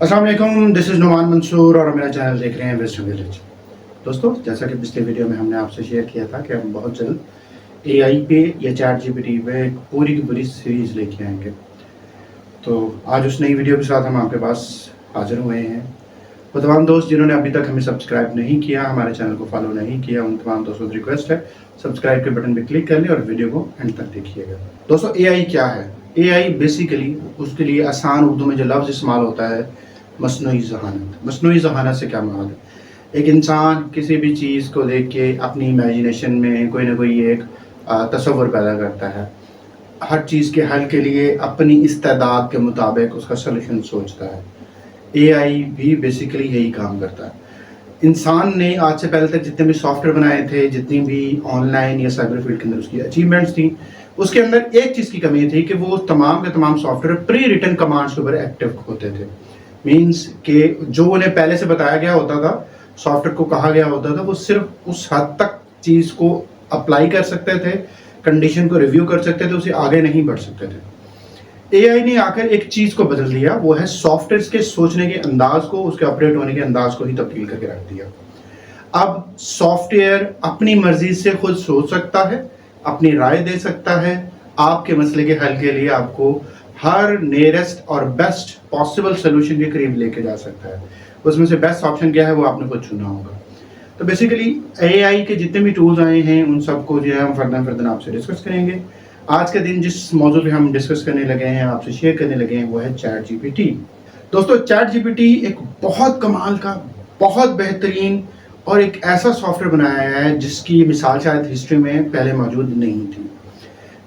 अस्सलाम वालेकुम, this is Numan Mansoor और मेरा चैनल देख रहे हैं वेस्ट विलेज। दोस्तों, जैसा कि पिछले वीडियो में हमने आपसे शेयर किया था कि हम बहुत जल्द एआई पे या चैट जीपीटी पे एक पूरी की पूरी सीरीज़ लेके आएंगे। तो आज उस नई वीडियो के साथ हम आपके पास हाजिर हुए हैं। वो तमाम दोस्त जिन्होंने अभी तक हमें सब्सक्राइब नहीं किया, हमारे चैनल को फॉलो नहीं किया, उन तमाम दोस्तों से रिक्वेस्ट है सब्सक्राइब के बटन पर क्लिक कर लें और वीडियो को एंड तक देखिएगा। दोस्तों, एआई क्या है? एआई बेसिकली उसके लिए आसान उर्दू में जो लफ्ज़ इस्तेमाल होता है मसनूई ज़हानत। मसनूई ज़हानत से क्या मुराद है? एक इंसान किसी भी चीज़ को देख के अपनी इमेजिनेशन में कोई ना कोई एक तसव्वुर पैदा करता है। हर चीज़ के हल के लिए अपनी इस्तेदाद के मुताबिक उसका सॉल्यूशन सोचता है। एआई भी बेसिकली यही काम करता है। इंसान ने आज से पहले तक जितने भी सॉफ्टवेयर बनाए थे, जितनी भी ऑनलाइन या साइबर फील्ड के अंदर उसकी अचीवमेंट्स थी, उसके अंदर एक चीज़ की कमी थी कि वो तमाम के तमाम सॉफ्टवेयर प्री रिटन कमांड्स के ऊपर एक्टिव होते थे। मीन्स कि जो उन्हें पहले से बताया गया होता था, सॉफ्टवेयर को कहा गया होता था, वो सिर्फ उस हद तक चीज़ को अप्लाई कर सकते थे, कंडीशन को रिव्यू कर सकते थे, उसे आगे नहीं बढ़ सकते थे। एआई ने आकर एक चीज़ को बदल दिया, वो है सॉफ्टवेयर के सोचने के अंदाज को, उसके ऑपरेट होने के अंदाज को ही तब्दील करके रख दिया। अब सॉफ्टवेयर अपनी मर्जी से खुद सोच सकता है, अपनी राय दे सकता है, आपके मसले के हल के लिए आपको हर नियरेस्ट और बेस्ट पॉसिबल सोल्यूशन के करीब लेके जा सकता है। उसमें से बेस्ट ऑप्शन क्या है वो आपने खुद चुना होगा। तो बेसिकली एआई के जितने भी टूल्स आए हैं उन सबको जो है हम फर्दन आपसे डिस्कस करेंगे। आज के दिन जिस मौजू पे हम डिस्कस करने लगे हैं, आपसे शेयर करने लगे हैं, वो है चैट जीपीटी। दोस्तों, चैट जीपीटी एक बहुत कमाल का, बहुत बेहतरीन और एक ऐसा सॉफ्टवेयर बनाया है जिसकी मिसाल शायद हिस्ट्री में पहले मौजूद नहीं थी।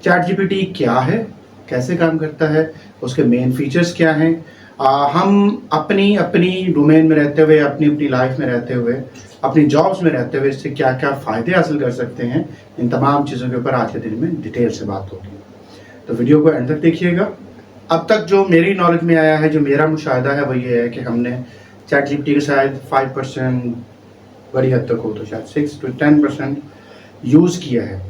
चैट जीपीटी क्या है, कैसे काम करता है, उसके मेन फीचर्स क्या हैं, हम अपनी अपनी डोमेन में रहते हुए, अपनी अपनी लाइफ में रहते हुए, अपनी जॉब्स में रहते हुए इससे क्या क्या फ़ायदे हासिल कर सकते हैं, इन तमाम चीज़ों के ऊपर आज के दिन में डिटेल से बात होगी। तो वीडियो को एंड तक देखिएगा। अब तक जो मेरी नॉलेज में आया है, जो मेरा मुशाहिदा है, वो ये है कि हमने चैट जीपीटी के शायद 5%, बड़ी हद तक हो तो शायद 6 to 10% यूज़ किया है।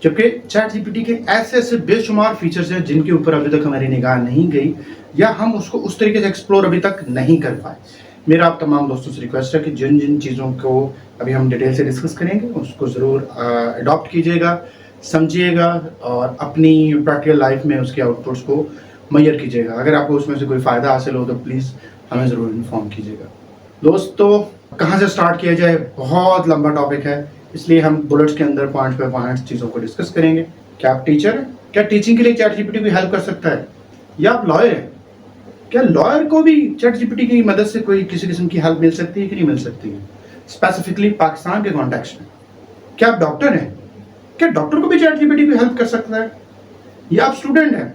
जबकि चैट जीपीटी के ऐसे ऐसे बेशुमार फीचर्स हैं जिनके ऊपर अभी तक हमारी निगाह नहीं गई या हम उसको उस तरीके से एक्सप्लोर अभी तक नहीं कर पाए। मेरा आप तमाम दोस्तों से रिक्वेस्ट है कि जिन जिन चीज़ों को अभी हम डिटेल से डिस्कस करेंगे उसको ज़रूर अडॉप्ट कीजिएगा, समझिएगा और अपनी प्रैक्टिकल लाइफ में उसके आउटपुट्स को मैयर कीजिएगा। अगर आपको उसमें से कोई फ़ायदा हासिल हो तो प्लीज़ हमें ज़रूर इन्फॉर्म कीजिएगा। दोस्तों, कहाँ से स्टार्ट किया जाए? बहुत लंबा टॉपिक है, इसलिए हम बुलेट्स के अंदर पॉइंट पे पॉइंट चीज़ों को डिस्कस करेंगे। क्या आप टीचर हैं? क्या टीचिंग के लिए चैट जीपीटी भी हेल्प कर सकता है? या आप लॉयर हैं? क्या लॉयर को भी चैट जीपीटी की मदद से कोई किसी किस्म की हेल्प मिल सकती है कि नहीं मिल सकती है, स्पेसिफिकली पाकिस्तान के कॉन्टेक्स्ट में? क्या आप डॉक्टर हैं? क्या डॉक्टर को भी चैट जीपीटी भी हेल्प कर सकता है? या आप स्टूडेंट हैं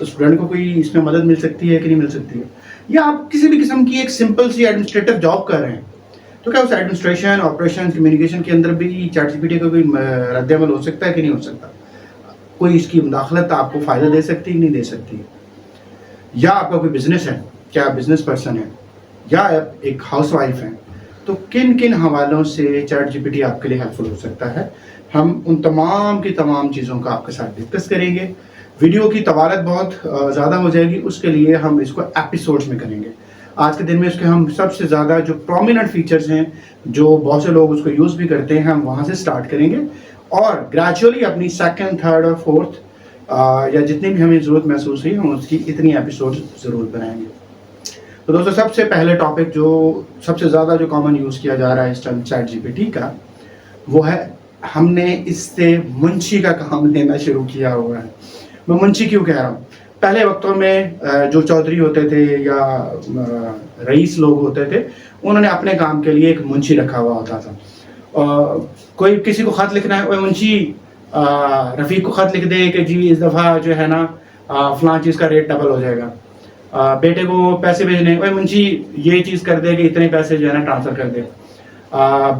तो स्टूडेंट को कोई इसमें मदद मिल सकती है कि नहीं मिल सकती है? या आप किसी भी किस्म की एक सिंपल सी एडमिनिस्ट्रेटिव जॉब कर रहे हैं तो क्या उस एडमिनिस्ट्रेशन, ऑपरेशन, कम्युनिकेशन के अंदर भी चैट जीपीटी का कोई रद्द-ए-अमल हो सकता है कि नहीं हो सकता? कोई इसकी मुदाखलत आपको फ़ायदा दे सकती है कि नहीं दे सकती? या आपका कोई बिजनेस है, क्या आप बिजनेस पर्सन हैं या आप एक हाउसवाइफ हैं, तो किन किन हवालों से चैट जीपीटी आपके लिए हेल्पफुल हो सकता है, हम उन तमाम की तमाम चीज़ों का आपके साथ डिस्कस करेंगे। वीडियो की तवारत बहुत ज़्यादा हो जाएगी, उसके लिए हम इसको एपिसोड्स में करेंगे। आज के दिन में इसके हम सबसे ज़्यादा जो प्रोमिनेंट फीचर्स हैं, जो बहुत से लोग उसको यूज़ भी करते हैं, हम वहाँ से स्टार्ट करेंगे और ग्रेजुअली अपनी सेकंड, थर्ड और फोर्थ या जितनी भी हमें ज़रूरत महसूस हुई हम उसकी इतनी एपिसोड ज़रूर बनाएंगे। तो दोस्तों, सबसे पहले टॉपिक जो सबसे ज़्यादा जो कॉमन यूज़ किया जा रहा है इस टाइम चैट जीपीटी का, वो है हमने इससे मुंशी का काम लेना शुरू किया हुआ है। मैं मुंशी क्यों कह रहा हूँ? पहले वक्तों में जो चौधरी होते थे या रईस लोग होते थे, उन्होंने अपने काम के लिए एक मुंशी रखा हुआ होता था। कोई किसी को ख़त लिखना है, ओए मुंशी रफ़ीक को ख़त लिख दे कि जी इस दफ़ा जो है ना फ़लाँ चीज़ का रेट डबल हो जाएगा। बेटे को पैसे भेजने, ओए मुंशी ये चीज़ कर दे कि इतने पैसे जो है ना ट्रांसफ़र कर दे।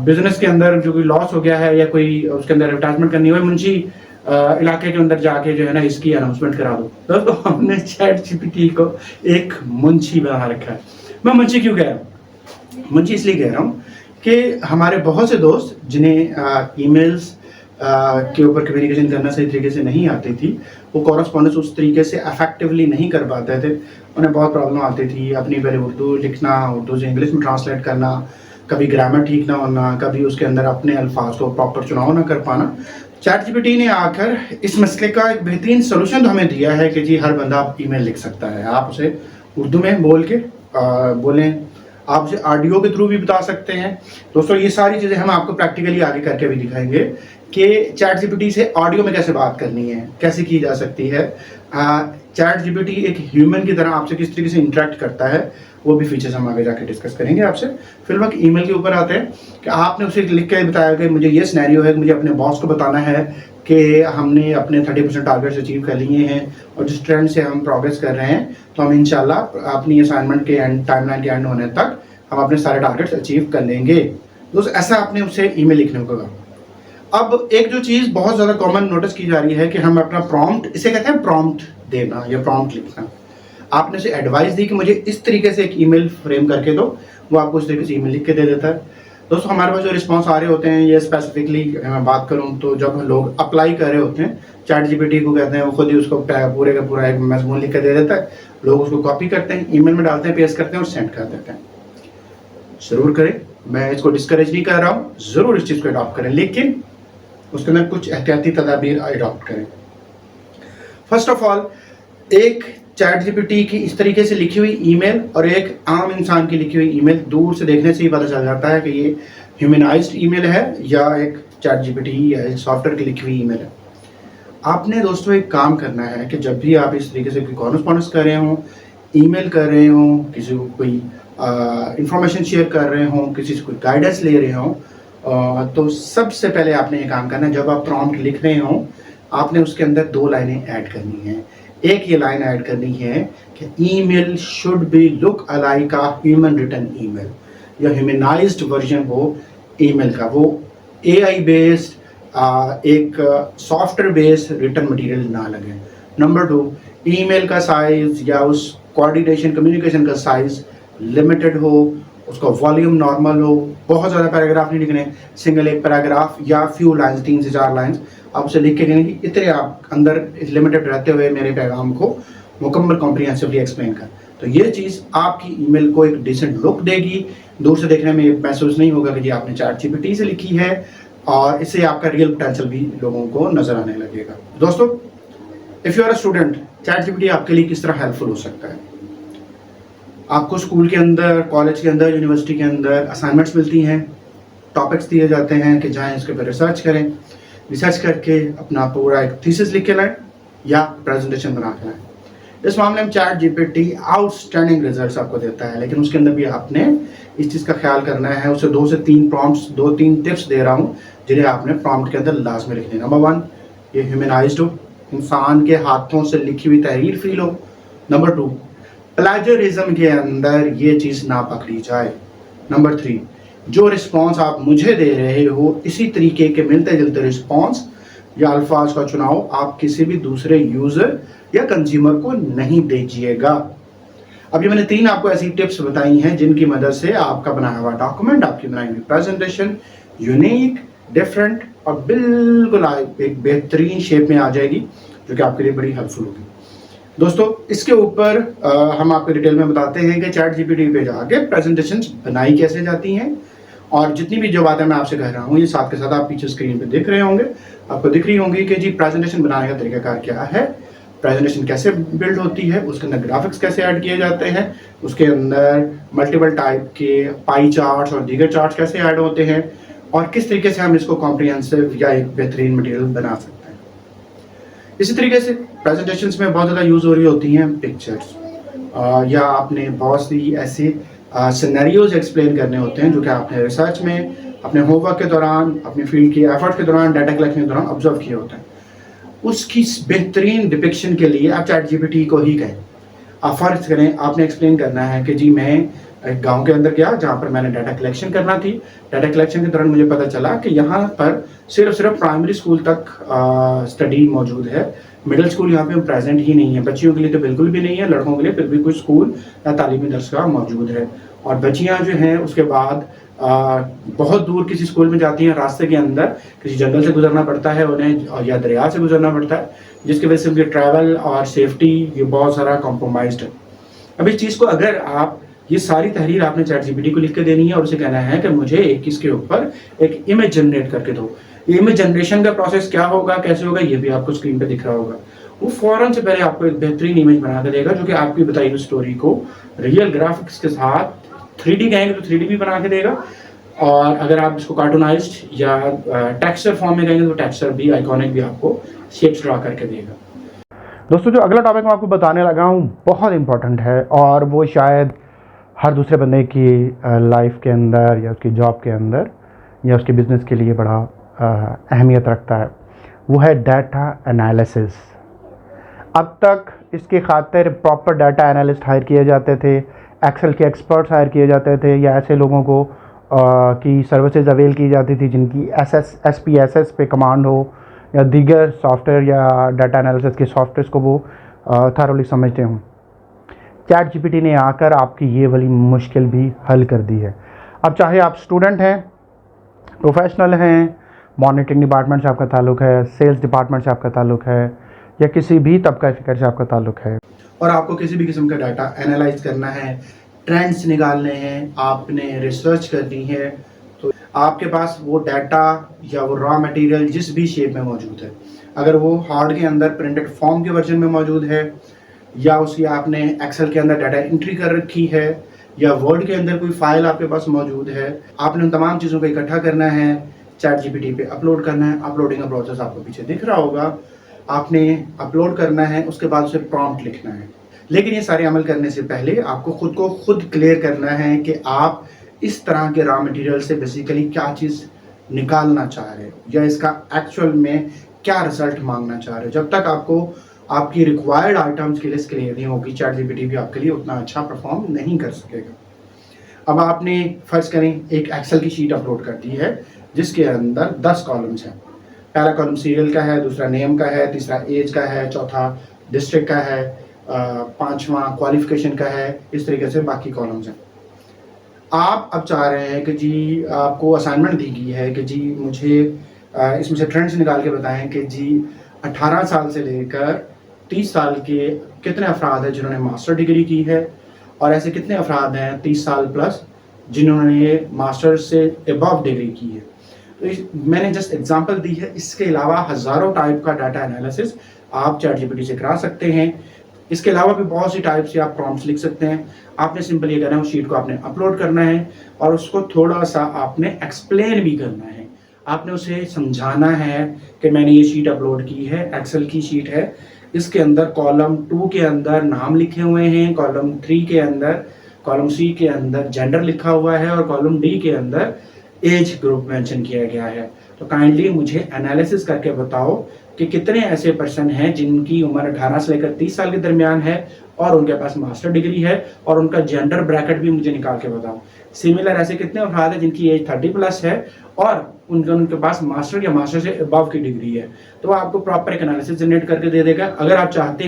बिज़नेस के अंदर जो कोई लॉस हो गया है या कोई उसके अंदर एडवर्टाइजमेंट करनी है, मुंशी इलाके के अंदर जाके जो है ना इसकी अनाउंसमेंट करा दो। दोस्तों, हमने चैट जीपीटी को एक मुंशी बना रखा है। मैं मुंशी क्यों कह रहा हूँ? मुंशी इसलिए कह रहा हूँ कि हमारे बहुत से दोस्त जिन्हें ईमेल्स के ऊपर कम्युनिकेशन करना सही तरीके से नहीं आती थी, वो कॉरेस्पॉन्डेंस उस तरीके से इफेक्टिवली नहीं कर पाते थे। उन्हें बहुत प्रॉब्लम आती थी अपनी पहले उर्दू लिखना, उर्दू से इंग्लिश में ट्रांसलेट करना, कभी ग्रामर ठीक ना होना, कभी उसके अंदर अपने अल्फाज को प्रॉपर चुनाव ना कर पाना। चैट जीपीटी ने आकर इस मसले का एक बेहतरीन सोल्यूशन तो हमें दिया है कि जी हर बंदा ईमेल लिख सकता है। आप उसे उर्दू में बोल के बोलें, आप उसे ऑडियो के थ्रू भी बता सकते हैं। दोस्तों ये सारी चीज़ें हम आपको प्रैक्टिकली आगे करके भी दिखाएंगे कि चैट जीपीटी से ऑडियो में कैसे बात करनी है, कैसे की जा सकती है। चैट जीपीटी एक ह्यूमन की तरह आपसे किस तरीके से इंटरेक्ट करता है, वो भी फीचर्स हम आगे जाके डिस्कस करेंगे आपसे। फिलहाल ईमेल के ऊपर आते हैं कि आपने उसे लिख के बताया कि मुझे ये सिनेरियो है, मुझे अपने बॉस को बताना है कि हमने अपने 30% टारगेट्स अचीव कर लिए हैं और जिस ट्रेंड से हम प्रोग्रेस कर रहे हैं तो हम इंशाल्लाह अपनी असाइनमेंट के एंड टाइमलाइन के एंड होने तक हम अपने सारे टारगेट्स अचीव कर लेंगे। दोस्तों ऐसा आपने उसे ईमेल लिखने को कहा। अब एक जो चीज़ बहुत ज़्यादा कॉमन नोटिस की जा रही है कि हम अपना प्रॉम्प्ट, इसे कहते हैं प्रॉम्प्ट देना या प्रॉम्प्ट लिखना। आपने उसे एडवाइस दी कि मुझे इस तरीके से एक ईमेल फ्रेम करके दो, वो आपको उस तरीके से ईमेल लिख के दे देता है। दोस्तों हमारे पास जो रिस्पांस आ रहे होते हैं, ये स्पेसिफिकली मैं बात करूं तो जब लोग अप्लाई कर रहे होते हैं चैट जीपीटी को, कहते हैं वो खुद ही उसको पूरे का पूरा एक मजमून लिख के दे देता है। लोग उसको कॉपी करते हैं, ईमेल में डालते हैं, पेस्ट करते हैं और सेंड कर देते हैं। जरूर करें, मैं इसको डिस्करेज नहीं कर रहा हूँ, ज़रूर इस चीज़ को अडॉप्ट करें, लेकिन उसके अंदर कुछ एहतियाती तदाबीर अडॉप्ट करें। फर्स्ट ऑफ ऑल, एक चैट जीपीटी की इस तरीके से लिखी हुई ईमेल और एक आम इंसान की लिखी हुई ईमेल दूर से देखने से ही पता चल जाता है कि ये ह्यूमनाइज्ड ईमेल है या एक चैट जीपीटी या एक सॉफ्टवेयर की लिखी हुई ईमेल है। आपने दोस्तों एक काम करना है कि जब भी आप इस तरीके से कोई कॉरेस्पॉन्डेंस कर रहे हो, ईमेल कर रहे हो, किसी को कोई इंफॉर्मेशन शेयर कर रहे हो, किसी से कोई गाइडेंस ले रहे हो, तो सबसे पहले आपने ये काम करना है, जब आप प्रॉम्प्ट लिख रहे हो आपने उसके अंदर 2 लाइनें ऐड करनी है। एक ये लाइन ऐड करनी है कि email should be look alike a human written email, या ह्यूमनाइज्ड वर्जन हो ईमेल का, वो एआई बेस्ड एक सॉफ्टवेयर बेस्ड रिटन मटेरियल ना लगे। नंबर 2, ईमेल का साइज या उस कोऑर्डिनेशन कम्युनिकेशन का साइज लिमिटेड हो, उसका वॉल्यूम नॉर्मल हो, बहुत ज़्यादा पैराग्राफ नहीं लिखने, सिंगल एक पैराग्राफ या फ्यू लाइंस, 3 से 4 लाइंस आप उसे लिख के कहेंगे कि इतने आप अंदर लिमिटेड रहते हुए मेरे पैगाम को मुकम्मल कॉम्प्रिहेंसिवली एक्सप्लेन कर। तो ये चीज़ आपकी ईमेल को एक डिसेंट लुक देगी, दूर से देखने में महसूस नहीं होगा कि जी आपने चैट जीपीटी से लिखी है, और इससे आपका रियल पोटेंशियल भी लोगों को नजर आने लगेगा। दोस्तों if you are a student, ChatGPT आपके लिए किस तरह हेल्पफुल हो सकता है। आपको स्कूल के अंदर, कॉलेज के अंदर, यूनिवर्सिटी के अंदर असाइनमेंट्स मिलती हैं, टॉपिक्स दिए जाते हैं कि जाएं इसके ऊपर रिसर्च करें, रिसर्च करके अपना पूरा एक थीसिस लिख के लाएं या प्रेजेंटेशन बना के लाएं। इस मामले में चैट जीपीटी आउटस्टैंडिंग रिजल्ट्स आपको देता है, लेकिन उसके अंदर भी आपने इस चीज़ का ख्याल करना है। उसे 2 से 3 प्रॉम्प्ट्स, 2-3 टिप्स दे रहा हूँ जिन्हें आपने प्रॉम्प्ट के अंदर लाजमी लिखने। नंबर 1, ये ह्यूमनाइज्ड हो, इंसान के हाथों से लिखी हुई तहरीर फील हो। नंबर 2, प्लेजरिज्म के अंदर ये चीज़ ना पकड़ी जाए। नंबर 3, जो रिस्पॉन्स आप मुझे दे रहे हो इसी तरीके के मिलते जुलते रिस्पॉन्स या अल्फाज का चुनाव आप किसी भी दूसरे यूज़र या कंज्यूमर को नहीं दीजिएगा। अभी मैंने 3 आपको ऐसी टिप्स बताई हैं जिनकी मदद से आपका बनाया हुआ डॉक्यूमेंट, आपकी बनाई हुई प्रेजेंटेशन यूनिक, डिफरेंट और बिल्कुल एक बेहतरीन शेप में आ जाएगी, जो कि आपके लिए बड़ी हेल्पफुल होगी। दोस्तों इसके ऊपर हम आपको डिटेल में बताते हैं कि चैट जीपीटी पे जाके प्रेजेंटेशंस बनाई कैसे जाती हैं, और जितनी भी जो बातें मैं आपसे कह रहा हूँ ये साथ के साथ आप पीछे स्क्रीन पे देख रहे होंगे, आपको दिख रही होंगी कि जी प्रेजेंटेशन बनाने का तरीकाकार क्या है, प्रेजेंटेशन कैसे बिल्ड होती है, उसके अंदर ग्राफिक्स कैसे ऐड किए जाते हैं, उसके अंदर मल्टीपल टाइप के पाई चार्ट्स और दीगर चार्ट्स कैसे ऐड होते हैं, और किस तरीके से हम इसको कॉम्प्रिहेंसिव या एक बेहतरीन मटेरियल बना सकते हैं। इसी तरीके से प्रेजेंटेशंस में बहुत ज़्यादा यूज़ हो रही होती हैं पिक्चर्स, या आपने बहुत सी ऐसे सिनेरियोज एक्सप्लेन करने होते हैं जो कि आपने रिसर्च में, अपने होमवर्क के दौरान, अपनी फील्ड की एफर्ट के दौरान, डाटा कलेक्शन के दौरान ऑब्जर्व किए होते हैं। उसकी बेहतरीन डिपिक्शन के लिए आप चैट जीपीटी को ही कहें। आप फर्ज करें आपने एक्सप्लेन करना है कि जी मैं एक गांव के अंदर गया जहाँ पर मैंने डाटा कलेक्शन करना थी, डाटा कलेक्शन के दौरान मुझे पता चला कि यहाँ पर सिर्फ प्राइमरी स्कूल तक स्टडी मौजूद है, मिडिल स्कूल यहाँ पे प्रेजेंट ही नहीं है, बच्चियों के लिए तो बिल्कुल भी नहीं है, लड़कों के लिए फिर भी कोई स्कूल या तालीमी दरसगाह मौजूद है, और बच्चियाँ जो हैं उसके बाद बहुत दूर किसी स्कूल में जाती हैं, रास्ते के अंदर किसी जंगल से गुजरना पड़ता है उन्हें, या दरिया से गुजरना पड़ता है, जिसकी वजह से उनकी ट्रैवल और सेफ्टी ये बहुत सारा कॉम्प्रोमाइज्ड है। अब इस चीज़ को अगर आप ये सारी तहरीर आपने चैट जीपीटी को लिख के देनी है और उसे कहना है कि मुझे एक इसके ऊपर एक इमेज जनरेट करके दो। इमेज जनरेशन का प्रोसेस क्या होगा, कैसे होगा, ये भी आपको स्क्रीन पे दिख रहा होगा। वो फौरन से पहले आपको एक बेहतरीन इमेज बना के देगा जो कि आपकी बताई हुई स्टोरी को रियल ग्राफिक्स के साथ 3D कहेंगे तो 3D भी बना के देगा, और अगर आप इसको कार्टूनाइज्ड या टेक्सचर फॉर्म में कहेंगे तो टेक्सचर भी, आइकॉनिक भी आपको शेप्स ड्रा करके देगा। दोस्तों, जो अगला टॉपिक मैं आपको बताने लगा हूँ बहुत इंपॉर्टेंट है, और वो शायद हर दूसरे बंदे की लाइफ के अंदर या उसकी जॉब के अंदर या उसके बिज़नेस के लिए बड़ा अहमियत रखता है। वो है डाटा एनालिसिस। अब तक इसके खातिर प्रॉपर डाटा एनालिस्ट हायर किए जाते थे, एक्सेल के एक्सपर्ट्स हायर किए जाते थे, या ऐसे लोगों को की सर्विसेज अवेल की जाती थी जिनकी SPSS पे कमांड हो, या दीगर सॉफ्टवेयर या डाटा एनालिसिस के सॉफ्टवेयर्स को वो थारोली समझते हों। चैट जीपीटी ने आकर आपकी ये वाली मुश्किल भी हल कर दी है। अब चाहे आप स्टूडेंट हैं, प्रोफेशनल हैं, मॉनिटरिंग डिपार्टमेंट से आपका ताल्लुक़ है, सेल्स डिपार्टमेंट से आपका ताल्लुक़ है, या किसी भी तबका फ़िक्र से आपका ताल्लुक़ है, और आपको किसी भी किस्म का डाटा एनालाइज करना है, ट्रेंड्स निकालने हैं, आपने रिसर्च करनी है, तो आपके पास वो डाटा या वो रॉ मटेरियल जिस भी शेप में मौजूद है, अगर वो हार्ड के अंदर प्रिंटेड फॉर्म के वर्जन में मौजूद है, या उसकी आपने एक्सेल के अंदर डाटा एंट्री कर रखी है, या वर्ड के अंदर कोई फाइल आपके पास मौजूद है, आपने उन तमाम चीज़ों को इकट्ठा करना है, चैट जीपीटी पे अपलोड करना है। अपलोडिंग का प्रोसेस आपको पीछे दिख रहा होगा। आपने अपलोड करना है, उसके बाद उसे प्रॉम्प्ट लिखना है। लेकिन ये सारे अमल करने से पहले आपको खुद को खुद क्लियर करना है कि आप इस तरह के रॉ मटेरियल से बेसिकली क्या चीज़ निकालना चाह रहे हो, या इसका एक्चुअल में क्या रिजल्ट मांगना चाह रहे हो। जब तक आपको आपकी रिक्वायर्ड आइटम्स की लिस्ट क्लियर नहीं होगी, चैट जीपीटी भी आपके लिए उतना अच्छा परफॉर्म नहीं कर सकेगा। अब आपने फर्ज करें एक एक्सेल की शीट अपलोड कर दी है जिसके अंदर 10 कॉलम्स हैं। पहला कॉलम सीरियल का है, दूसरा नेम का है, तीसरा एज का है, चौथा डिस्ट्रिक्ट का है, पांचवा क्वालिफिकेशन का है। इस तरीके से बाकी कॉलम्स हैं। आप अब चाह रहे हैं कि जी आपको असाइनमेंट दी गई है कि जी मुझे इसमें से ट्रेंड्स निकाल के बताएं कि जी 18 साल से लेकर 30 साल के कितने अफराद हैं जिन्होंने मास्टर डिग्री की है, और ऐसे कितने अफराद हैं 30 साल प्लस जिन्होंने मास्टर से अबव डिग्री की है। तो मैंने जस्ट एग्जांपल दी है। इसके अलावा हज़ारों टाइप का डाटा एनालिसिस आप चैट जीपीटी से करा सकते हैं। इसके अलावा भी बहुत सी टाइप से आप प्रॉम्प्ट्स लिख सकते हैं। आपने सिंपल ये करना है, उस शीट को आपने अपलोड करना है और उसको थोड़ा सा आपने एक्सप्लेन भी करना है। आपने उसे समझाना है कि मैंने ये शीट अपलोड की है, एक्सेल की शीट है, इसके अंदर कॉलम 2 के अंदर नाम लिखे हुए हैं, कॉलम 3 के अंदर, कॉलम सी के अंदर जेंडर लिखा हुआ है, और कॉलम डी के अंदर एज ग्रुप मेंशन किया गया है। तो काइंडली मुझे एनालिसिस करके बताओ कि कितने ऐसे पर्सन हैं जिनकी उम्र 18 से लेकर 30 साल के दरमियान है और उनके पास मास्टर डिग्री है, और उनका जेंडर ब्रैकेट भी मुझे निकाल के बताओ। सिमिलर ऐसे कितने अफराद हैं जिनकी एज 30 प्लस है और उनके पास मास्टर या मास्टर से अबव की डिग्री है। तो वो आपको प्रॉपर एक एनालिसिस जनरेट करके दे देगा। अगर आप चाहते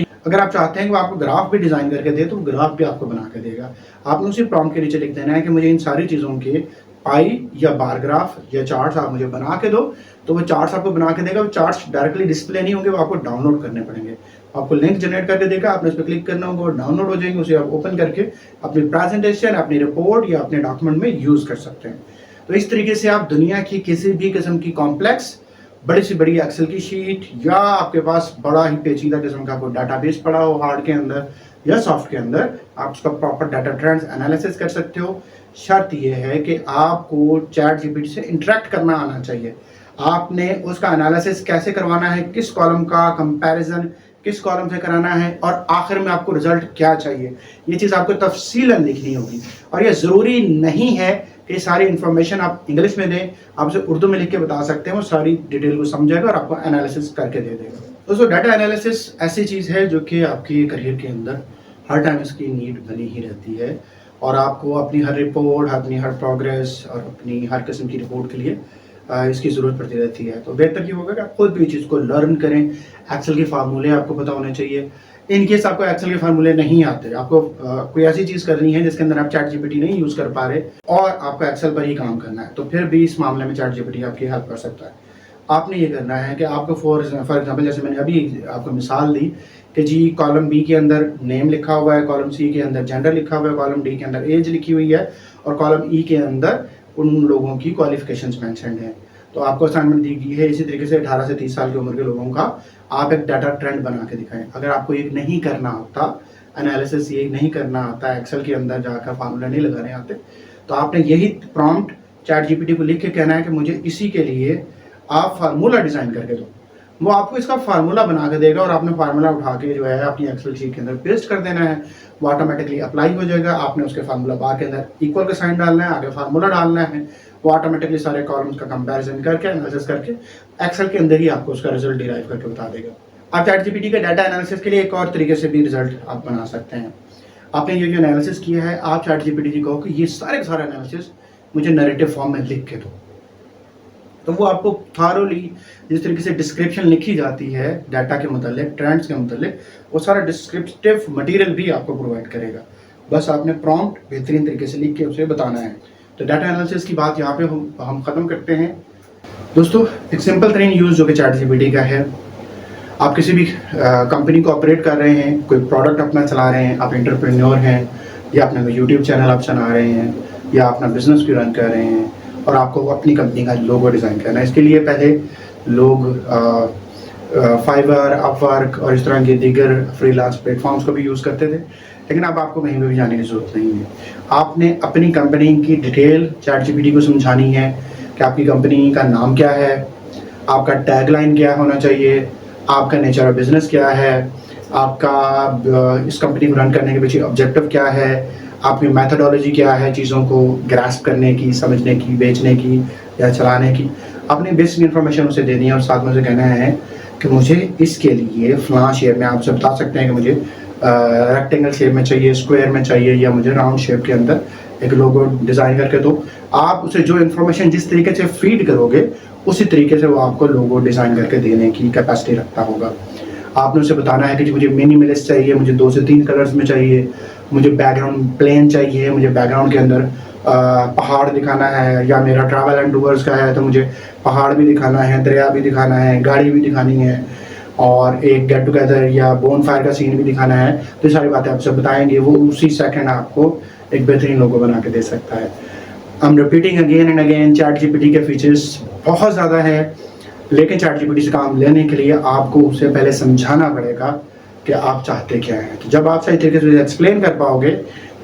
हैं कि वो आपको ग्राफ भी डिजाइन करके दे तो ग्राफ भी आपको बना के देगा। आपने उसी प्रॉम्प्ट के नीचे लिख देना है कि मुझे इन सारी चीज़ों के पाई या बार ग्राफ या चार्ट्स आप मुझे बना के दो, तो वो चार्ट्स आपको बना के देगा। वो चार्ट्स डायरेक्टली डिस्प्ले नहीं होंगे, वो आपको डाउनलोड करने पड़ेंगे। आपको लिंक जनरेट करके देगा, आपने उस पर क्लिक करना होगा, वो डाउनलोड हो जाएंगे। उसे आप ओपन करके अपनी प्रेजेंटेशन, अपनी रिपोर्ट या अपने डॉक्यूमेंट में यूज़ कर सकते हैं। तो इस तरीके से आप दुनिया की किसी भी किस्म की कॉम्प्लेक्स बड़ी से बड़ी एक्सेल की शीट, या आपके पास बड़ा ही पेचीदा किस्म का कोई डाटाबेस पड़ा हो हार्ड के अंदर या सॉफ्ट के अंदर, आप उसका प्रॉपर डाटा ट्रेंड्स एनालिसिस कर सकते हो। शर्त यह है कि आपको चैट जीपीटी से इंटरेक्ट करना आना चाहिए। आपने उसका एनालिसिस कैसे करवाना है, किस कॉलम का कंपैरिजन किस कॉलम से कराना है, और आखिर में आपको रिजल्ट क्या चाहिए, ये चीज़ आपको तफसीलन लिखनी होगी। और ये ज़रूरी नहीं है कि सारी इन्फॉर्मेशन आप इंग्लिश में दें, आप उसे उर्दू में लिख के बता सकते हैं। वो सारी डिटेल को समझेगा और आपको एनालिसिस करके दे देगा। दोस्तों, डाटा एनालिसिस ऐसी चीज़ है जो कि आपकी करियर के अंदर हर टाइम इसकी नीड बनी ही रहती है, और आपको अपनी हर रिपोर्ट, अपनी हर प्रोग्रेस और अपनी हर किस्म की रिपोर्ट के लिए इसकी ज़रूरत पड़ती रहती है। तो बेहतर ये होगा कि आप खुद भी चीज़ को लर्न करें। एक्सेल के फार्मूले आपको पता होने चाहिए। इन केस आपको एक्सेल के फार्मूले नहीं आते, आपको कोई ऐसी चीज़ करनी है जिसके अंदर आप चैट जीपीटी नहीं यूज़ कर पा रहे और आपको एक्सेल पर ही काम करना है, तो फिर भी इस मामले में चैट जीपीटी आपकी हेल्प कर सकता है। आपने ये करना है कि आपको फॉर एग्जाम्पल, जैसे मैंने अभी आपको मिसाल दी कि जी कॉलम बी के अंदर नेम लिखा हुआ है, कॉलम सी के अंदर जेंडर लिखा हुआ है, कॉलम डी के अंदर एज लिखी हुई है और कॉलम ई के अंदर उन लोगों की क्वालिफिकेशंस मेंशन्ड हैं। तो आपको असाइनमेंट दी गई है इसी तरीके से 18 से 30 साल की उम्र के लोगों का आप एक डाटा ट्रेंड बना के दिखाएं। अगर आपको ये नहीं करना आता, एनालिसिस ये नहीं करना आता, एक्सेल के अंदर जाकर फार्मूला नहीं लगाने आते, तो आपने यही प्रॉम्प्ट चैट जीपीटी को लिख के कहना है कि मुझे इसी के लिए आप फार्मूला डिज़ाइन करके दो। वो आपको इसका फार्मूला बना के देगा और आपने फार्मूला उठा के जो है अपनी एक्सेल शीट के अंदर पेस्ट कर देना है, वो ऑटोमेटिकली अप्लाई हो जाएगा। आपने उसके फार्मूला बार के अंदर इक्वल का साइन डालना है, आगे फार्मूला डालना है, वो ऑटोमेटिकली सारे कॉलम्स का कंपैरिजन करके एनालिसिस करके एक्सेल के अंदर ही आपको उसका रिजल्ट डिराइव करके बता देगा। आप चैट जीपीटी का डाटा एनालिसिस के लिए एक और तरीके से भी रिजल्ट आप बना सकते हैं। आपने ये जो एनालिसिस किया है, आप चैट जीपीटी जी कहो कि ये सारे के सारे एनालिसिस मुझे नैरेटिव फॉर्म में लिख के दो, तो वो आपको थारोली जिस तरीके से डिस्क्रिप्शन लिखी जाती है डाटा के मतलब, ट्रेंड्स के मतलब, वो सारा डिस्क्रिप्टिव मटेरियल भी आपको प्रोवाइड करेगा। बस आपने प्रॉम्प्ट बेहतरीन तरीके से लिख के उसे बताना है। तो डाटा एनालिसिस की बात यहाँ पे हम ख़त्म करते हैं। दोस्तों, एक सिंपल तरीन यूज़ जो कि चैट जीपीटी का है, आप किसी भी कंपनी को ऑपरेट कर रहे हैं, कोई प्रोडक्ट अपना चला रहे हैं, आप एंटरप्रेन्योर हैं, या अपना कोई यूट्यूब चैनल आप चला रहे हैं, या अपना बिजनेस भी रन कर रहे हैं और आपको अपनी कंपनी का लोगो डिज़ाइन करना है। इसके लिए पहले लोग फाइवर, अपवर्क और इस तरह के दीगर फ्रीलांस प्लेटफॉर्म्स को भी यूज़ करते थे, लेकिन अब आपको कहीं भी जाने की ज़रूरत नहीं है। आपने अपनी कंपनी की डिटेल चैट जीपीटी को समझानी है कि आपकी कंपनी का नाम क्या है, आपका टैगलाइन क्या होना चाहिए, आपका नेचर ऑफ बिजनेस क्या है, आपका इस कंपनी को रन करने के पीछे ऑब्जेक्टिव क्या है, आपकी मैथडोलॉजी क्या है चीज़ों को ग्रास्प करने की, समझने की, बेचने की या चलाने की। आपने बेसिक इन्फॉर्मेशन उसे देनी है और साथ में उसे कहना है कि मुझे इसके लिए फ़लाँ शेप में, आप उसे बता सकते हैं कि मुझे रेक्टेंगल शेप में चाहिए, स्क्वायर में चाहिए, या मुझे राउंड शेप के अंदर एक लोगो डिज़ाइन करके दो। आप उसे जो इन्फॉर्मेशन जिस तरीके से फीड करोगे उसी तरीके से वो आपको लोगो डिज़ाइन करके देने की कैपेसिटी रखता होगा। आपने उसे बताना है कि मुझे मिनिमलिस्ट चाहिए, मुझे 2 से 3 कलर्स में चाहिए, मुझे बैकग्राउंड प्लेन चाहिए, मुझे बैकग्राउंड के अंदर पहाड़ दिखाना है, या मेरा ट्रैवल एंड टूर्स का है तो मुझे पहाड़ भी दिखाना है, दरिया भी दिखाना है, गाड़ी भी दिखानी है, और एक गेट टुगेदर या बोन फायर का सीन भी दिखाना है। तो ये सारी बातें आपसे बताएंगे, वो उसी सेकंड आपको एक बेहतरीन लोगो बना के दे सकता है। I'm repeating again and again, chat GPT के फीचर्स बहुत ज़्यादा है, लेकिन चैट जीपीटी से काम लेने के लिए आपको उसे पहले समझाना पड़ेगा कि आप चाहते क्या हैं। तो जब आप सही तरीके से एक्सप्लेन कर पाओगे,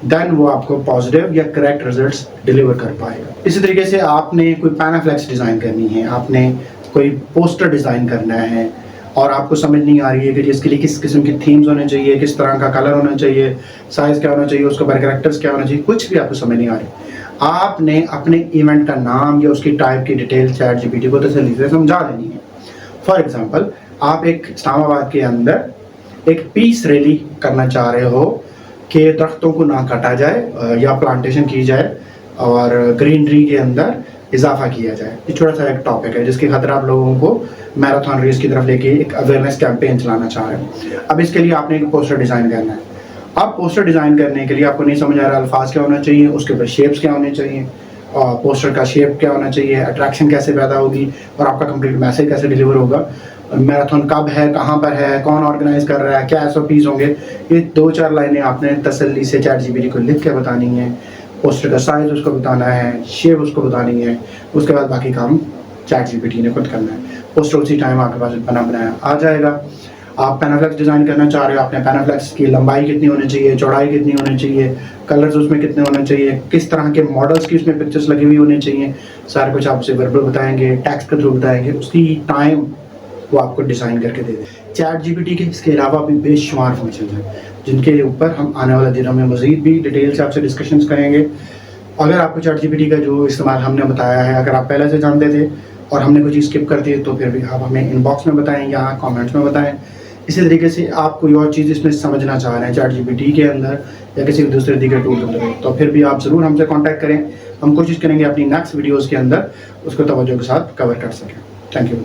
देन वो आपको पॉजिटिव या करेक्ट रिजल्ट्स डिलीवर कर पाएगा। इसी तरीके से आपने कोई पैनाफ्लेक्स डिज़ाइन करनी है, आपने कोई पोस्टर डिज़ाइन करना है और आपको समझ नहीं आ रही है कि इसके लिए किस किस्म की थीम्स होने चाहिए, किस तरह का कलर होना चाहिए, साइज़ क्या होना चाहिए, उसके बारे कैरेक्टर्स क्या होना चाहिए, कुछ भी आपको समझ नहीं आ रही, आपने अपने इवेंट का नाम या उसकी टाइप की डिटेल चैट जीपीटी को तसल्ली से समझा देनी है। फॉर एग्जांपल, आप एक इस्लामाबाद के अंदर एक पीस रैली करना चाह रहे हो कि दरख्तों को ना काटा जाए या प्लांटेशन की जाए और ग्रीनरी के अंदर इजाफा किया जाए। ये छोटा सा एक टॉपिक है जिसके खातिर आप लोगों को मैराथन रेस की तरफ लेके एक अवेयरनेस कैंपेन चलाना चाह रहे हैं। अब इसके लिए आपने एक पोस्टर डिज़ाइन करना है। अब पोस्टर डिज़ाइन करने के लिए आपको नहीं समझ आ रहा अल्फाज क्या होना चाहिए, उसके ऊपर शेप्स क्या होने चाहिए, और पोस्टर का शेप क्या होना चाहिए, अट्रैक्शन कैसे पैदा होगी और आपका कंप्लीट मैसेज कैसे डिलीवर होगा, मैराथन कब है, कहाँ पर है, कौन ऑर्गेनाइज कर रहा है, क्या SOPs होंगे, ये 2-4 लाइनें आपने तसल्ली से चैट जीपीटी को लिख के बतानी है। पोस्टर का साइज़ उसको बताना है, शेप उसको बतानी है, उसके बाद बाकी काम चैट जीपीटी ने खुद करना है। पोस्टर उसी टाइम आपके पास बना बनाया आ जाएगा। आप पैनाफ्लेक्स डिज़ाइन करना चाह रहे हो, आपने पैनाफ्लेक्स की लंबाई कितनी होनी चाहिए, चौड़ाई कितनी होनी चाहिए, कलर्स उसमें कितने होने चाहिए, किस तरह के मॉडल्स की उसमें पिक्चर्स लगी हुई होनी चाहिए, सारा कुछ आप उसे वर्बल बताएंगे, टेक्स्ट के थ्रू बताएंगे, उसकी टाइम वो आपको डिज़ाइन करके दे दे। चैट जीपीटी के इसके अलावा भी बेशुमार फंक्शन हैं जिनके ऊपर हम आने वाले दिनों में मज़ीद भी डिटेल से आपसे डिस्कशंस करेंगे। अगर आपको चैट जीपीटी का जो इस्तेमाल हमने बताया है, अगर आप पहले से जानते थे और हमने कोई चीज़ स्किप कर दी तो फिर भी आप हमें इनबॉक्स में बताएं या कमेंट्स में बताएं। इसी तरीके से आप कोई और चीज़ इसमें समझना चाह रहे हैं चैट जीपीटी के अंदर या किसी भी दूसरे दीगर टूल के अंदर, तो फिर भी आप ज़रूर हमसे कांटेक्ट करें। हम कोशिश करेंगे अपनी नेक्स्ट वीडियोज़ के अंदर उसको तवज्जो के साथ कवर कर सकें। Thank you.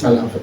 अल्लाह हाफ़िज़।